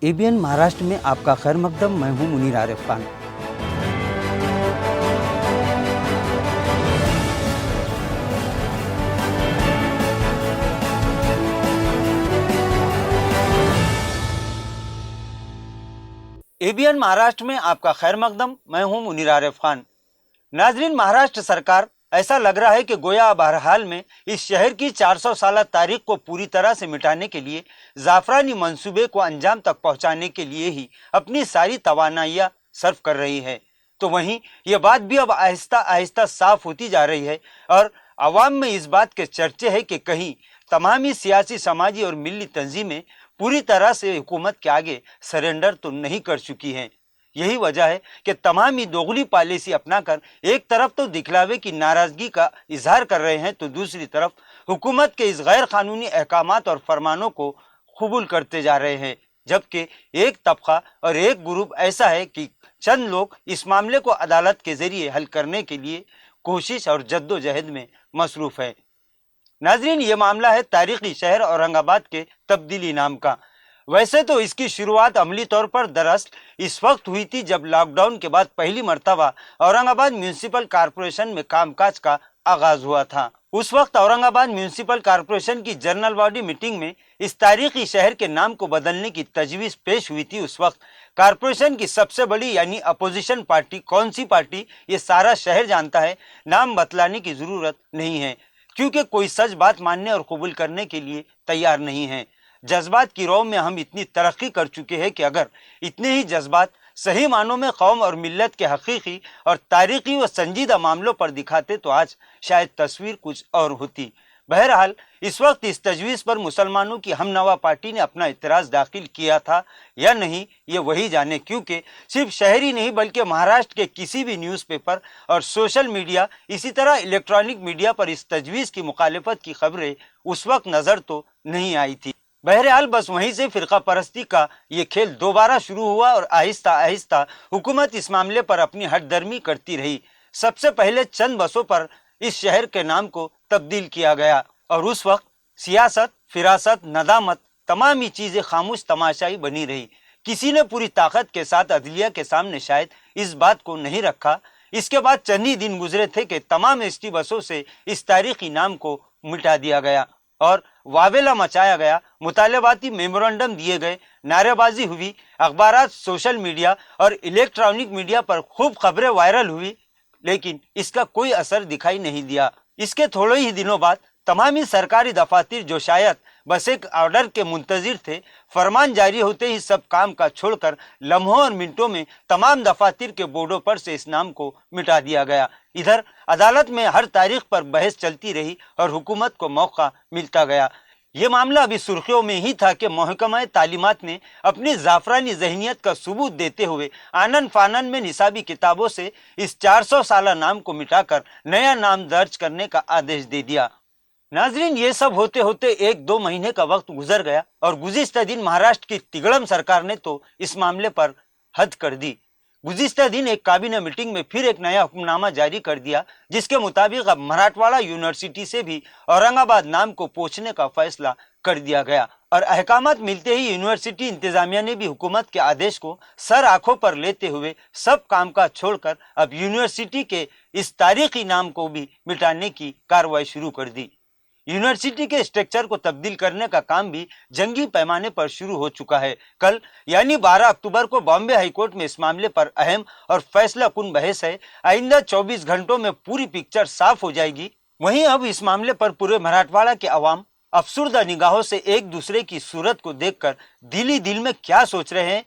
ABN Maharashtra में आपका खैर मकदम। मैं हूं मुनीर आरिफ खान। एबीएन महाराष्ट्र में आपका खैर मकदम। मैं हूं मुनीर आरिफ खान। नाजरीन, महाराष्ट्र सरकार ऐसा लग रहा है कि गोया अब हर हाल में इस शहर की 400 साल तारीख को पूरी तरह से मिटाने के लिए, जाफरानी मंसूबे को अंजाम तक पहुंचाने के लिए ही अपनी सारी तवानाइयां सर्व कर रही है। तो वहीं ये बात भी अब आहिस्ता आहिस्ता साफ होती जा रही है और अवाम में इस बात के चर्चे हैं कि कहीं तमामी सियासी, समाजी और मिली तंजीमें पूरी तरह से हुकूमत के आगे सरेंडर तो नहीं कर चुकी हैं। यही वजह है कि तमाम ही दोगली पॉलिसी अपनाकर एक तरफ तो दिखलावे की नाराजगी का इजहार कर रहे हैं, तो दूसरी तरफ हुकूमत के इस गैर कानूनी अहकामात और फरमानों को कबूल करते जा रहे हैं। जबकि एक तबका और एक ग्रुप ऐसा है कि चंद लोग इस मामले को अदालत के जरिए हल करने के लिए कोशिश और जद्दोजहद में मसरूफ है। नाजरीन, ये मामला है तारीखी शहर औरंगाबाद के तब्दीली नाम का। वैसे तो इसकी शुरुआत अमली तौर पर दरअसल इस वक्त हुई थी जब लॉकडाउन के बाद पहली मर्तबा औरंगाबाद म्यूनिसिपल कॉरपोरेशन में कामकाज का आगाज हुआ था। उस वक्त औरंगाबाद म्यूनिसिपल कॉरपोरेशन की जनरल बॉडी मीटिंग में इस तारीखी शहर के नाम को बदलने की तजवीज पेश हुई थी। उस वक्त कॉरपोरेशन की सबसे बड़ी यानी अपोजिशन पार्टी, कौन सी पार्टी ये सारा शहर जानता है, नाम बतलाने की जरूरत नहीं है, क्योंकि कोई सच बात मानने और कबूल करने के लिए तैयार नहीं है। जज्बात की रौ में हम इतनी तरक्की कर चुके हैं कि अगर इतने ही जज्बात सही मानों में कौम और मिल्लत के हकीकी और तारीखी व संजीदा मामलों पर दिखाते तो आज शायद तस्वीर कुछ और होती। बहरहाल इस वक्त इस तजवीज़ पर मुसलमानों की हमनवा पार्टी ने अपना इतराज़ दाखिल किया था या नहीं, ये वही जाने, क्योंकि सिर्फ शहर ही नहीं बल्कि महाराष्ट्र के किसी भी न्यूज़पेपर और सोशल मीडिया, इसी तरह इलेक्ट्रॉनिक मीडिया पर इस तजवीज़ की मुखालिफत की खबरें उस वक्त नज़र तो नहीं आई थी। बहरहाल बस वहीं से फिरका परस्ती का ये खेल दोबारा शुरू हुआ और आहिस्ता आहिस्ता हुकूमत इस मामले पर अपनी हटदर्मी करती रही। सबसे पहले चंद बसों पर इस शहर के नाम को तब्दील किया गया और उस वक्त सियासत, फिरासत, नदामत, तमाम ही चीज़ें खामोश तमाशाई बनी रही। किसी ने पूरी ताकत के साथ अदलिया के सामने शायद इस बात को नहीं रखा। इसके बाद चंद ही दिन गुजरे थे कि तमाम एसटी बसों से इस तारीखी नाम को मिटा दिया गया और वावेला मचाया गया, मुतालबाती मेमोरेंडम दिए गए, नारेबाजी हुई, अखबारात, सोशल मीडिया और इलेक्ट्रॉनिक मीडिया पर खूब खबरें वायरल हुई, लेकिन इसका कोई असर दिखाई नहीं दिया। इसके थोड़े ही दिनों बाद तमामी सरकारी दफातर जो शायद बस एक ऑर्डर के मुंतजिर थे, फरमान जारी होते ही सब काम का छोड़कर लम्हों और मिनटों में तमाम दफातर के बोर्डों पर से इस नाम को मिटा दिया गया। इधर अदालत में हर तारीख पर बहस चलती रही और हुकूमत को मौका मिलता गया। ये मामला अभी सुर्खियों में ही था कि महकमा तालीमात ने अपनी जाफरानी जहनीत का सबूत देते हुए आनन फानन में निसाबी किताबों से इस 400 साला नाम को मिटाकर नया नाम दर्ज करने का आदेश दे दिया। नाजरीन, ये सब होते होते 1-2 महीने का वक्त गुजर गया और गुज़िश्ता दिन महाराष्ट्र की तिगड़म सरकार ने तो इस मामले पर हद कर दी। गुज़िश्ता दिन एक काबीना मीटिंग में फिर एक नया हुक्मनामा जारी कर दिया, जिसके मुताबिक अब मराठवाड़ा यूनिवर्सिटी से भी औरंगाबाद नाम को पोंछने का फैसला कर दिया गया और अहकामात मिलते ही यूनिवर्सिटी इंतजामिया ने भी हुकूमत के आदेश को सर आंखों पर लेते हुए सब कामकाज छोड़कर अब यूनिवर्सिटी के इस तारीखी नाम को भी मिटाने की कार्रवाई शुरू कर दी। यूनिवर्सिटी के स्ट्रक्चर को तब्दील करने का काम भी जंगी पैमाने पर शुरू हो चुका है। कल यानी 12 अक्टूबर को बॉम्बे हाईकोर्ट में इस मामले पर अहम और फैसला कुन बहस है। आइंदा 24 घंटों में पूरी पिक्चर साफ हो जाएगी। वहीं अब इस मामले पर पूरे मराठवाड़ा के अवाम अफसुर्दा निगाहों से एक दूसरे की सूरत को देखकर दिल ही दिल में क्या सोच रहे हैं,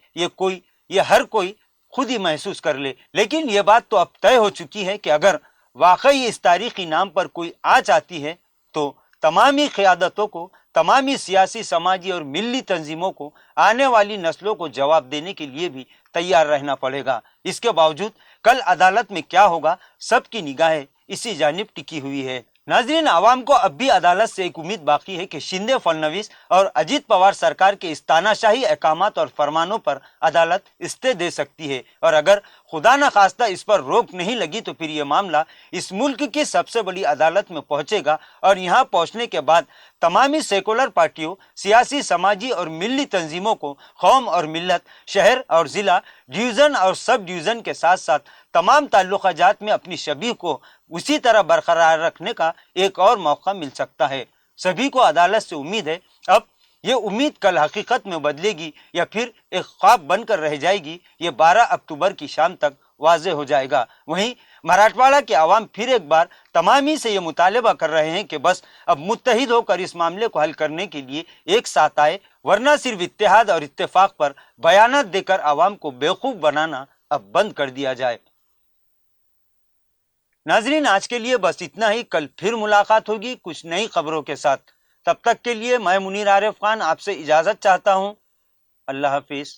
ये हर कोई खुद ही महसूस कर ले। लेकिन ये बात तो अब तय हो चुकी है कि अगर वाकई इस तारीखी नाम पर कोई आँच आती है तो तमामी क़यादतों को, तमामी सियासी, समाजी और मिली तंजीमों को आने वाली नस्लों को जवाब देने के लिए भी तैयार रहना पड़ेगा। इसके बावजूद कल अदालत में क्या होगा, सबकी निगाहें इसी जानिब टिकी हुई है। नाजरीन, आवाम को अब भी अदालत से एक उम्मीद बाकी है कि शिंदे, फडणवीस और अजीत पवार सरकार के इस तानाशाही अहकामात और फरमानों पर अदालत स्टे दे सकती है और अगर خدا نخواستہ اس پر روک نہیں لگی تو پھر یہ معاملہ اس ملک کی سب سے بڑی عدالت میں پہنچے گا، اور یہاں پہنچنے کے بعد تمامی سیکولر پارٹیوں، سیاسی، سماجی اور ملی تنظیموں کو قوم اور ملت، شہر اور ضلع، ڈویژن اور سب ڈویژن کے ساتھ ساتھ تمام تعلقہ جات میں اپنی شبیہ کو اسی طرح برقرار رکھنے کا ایک اور موقع مل سکتا ہے۔ سبھی کو عدالت سے امید ہے، اب یہ امید کل حقیقت میں بدلے گی یا پھر ایک خواب بن کر رہ جائے گی، یہ 12 اکتوبر کی شام تک واضح ہو جائے گا۔ وہیں مراٹھواڑہ کے عوام پھر ایک بار تمامی سے یہ مطالبہ کر رہے ہیں کہ بس اب متحد ہو کر اس معاملے کو حل کرنے کے لیے ایک ساتھ آئے، ورنہ صرف اتحاد اور اتفاق پر بیانات دے کر عوام کو بیوقوف بنانا اب بند کر دیا جائے۔ ناظرین، آج کے لیے بس اتنا ہی، کل پھر ملاقات ہوگی کچھ نئی خبروں کے ساتھ۔ تب تک کے لیے میں منیر عارف خان آپ سے اجازت چاہتا ہوں۔ اللہ حافظ۔